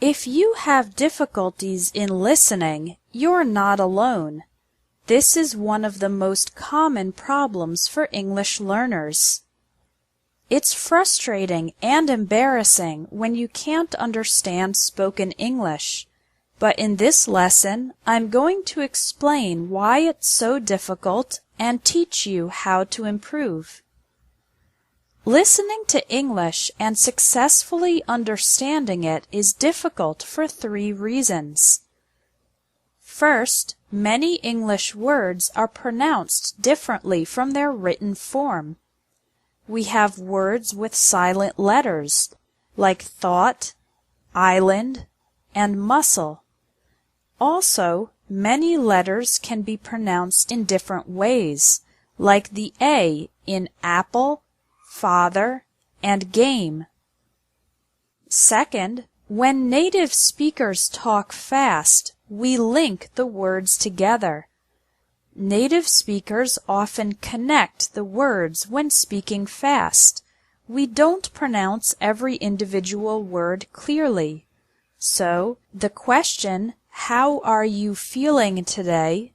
If you have difficulties in listening, you're not alone. This is one of the most common problems for English learners. It's frustrating and embarrassing when you can't understand spoken English, but in this lesson, I'm going to explain why it's so difficult and teach you how to improve. Listening to English and successfully understanding it is difficult for 3 reasons. First, many English words are pronounced differently from their written form. We have words with silent letters, like thought, island, and muscle. Also, many letters can be pronounced in different ways, like the A in apple, father, and game. Second, when native speakers talk fast, we link the words together. Native speakers often connect the words when speaking fast. We don't pronounce every individual word clearly. So, the question, "How are you feeling today?"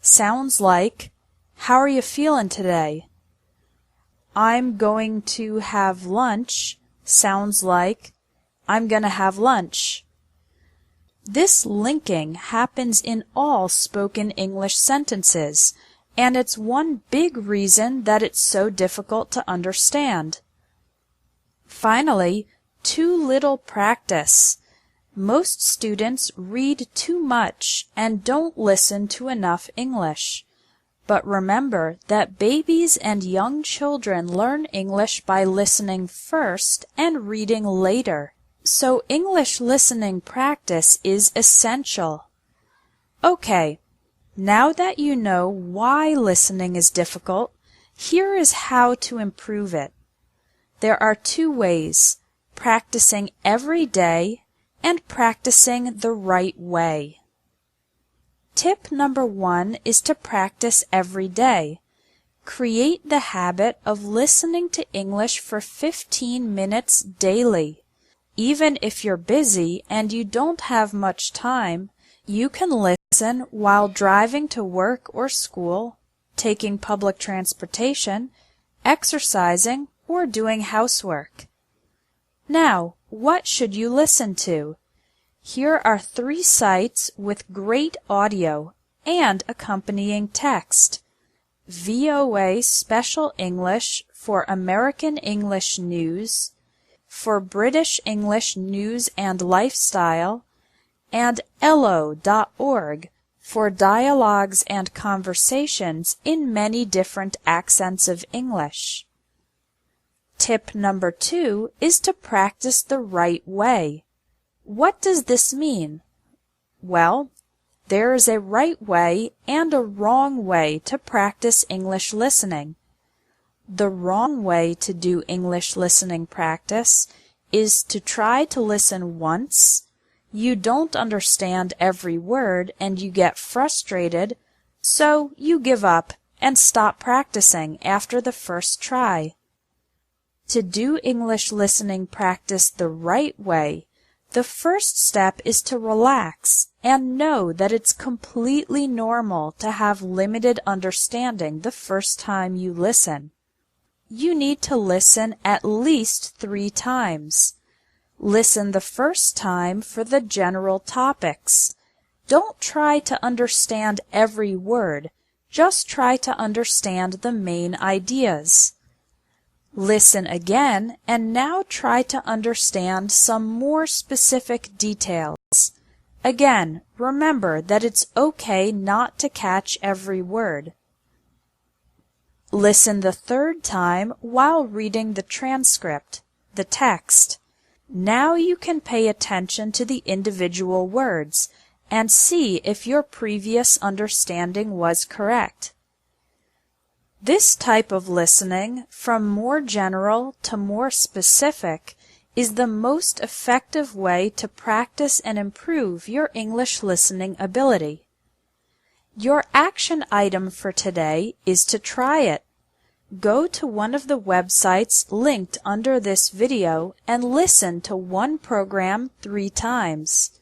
sounds like, "How are you feeling today?" "I'm going to have lunch" sounds like, "I'm gonna have lunch." This linking happens in all spoken English sentences, and it's one big reason that it's so difficult to understand. Finally, too little practice. Most students read too much and don't listen to enough English. But remember that babies and young children learn English by listening first and reading later. So English listening practice is essential. Okay, now that you know why listening is difficult, here is how to improve it. There are 2 ways: practicing every day and practicing the right way. Tip number 1 is to practice every day. Create the habit of listening to English for 15 minutes daily. Even if you're busy and you don't have much time, you can listen while driving to work or school, taking public transportation, exercising, or doing housework. Now, what should you listen to? Here are 3 sites with great audio and accompanying text. VOA Special English for American English News, for British English News and Lifestyle, and Ello.org for dialogues and conversations in many different accents of English. Tip number 2 is to practice the right way. What does this mean? Well, there is a right way and a wrong way to practice English listening. The wrong way to do English listening practice is to try to listen once, you don't understand every word and you get frustrated, so you give up and stop practicing after the first try. To do English listening practice the right way, the first step is to relax and know that it's completely normal to have limited understanding the first time you listen. You need to listen at least 3 times. Listen the first time for the general topics. Don't try to understand every word, just try to understand the main ideas. Listen again and now try to understand some more specific details. Again, remember that it's okay not to catch every word. Listen the 3rd time while reading the transcript, the text. Now you can pay attention to the individual words and see if your previous understanding was correct. This type of listening, from more general to more specific, is the most effective way to practice and improve your English listening ability. Your action item for today is to try it. Go to one of the websites linked under this video and listen to one program 3 times.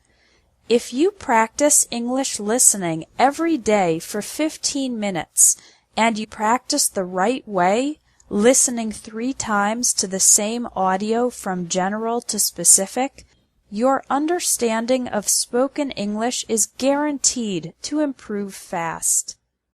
If you practice English listening every day for 15 minutes and you practice the right way, listening 3 times to the same audio from general to specific, your understanding of spoken English is guaranteed to improve fast.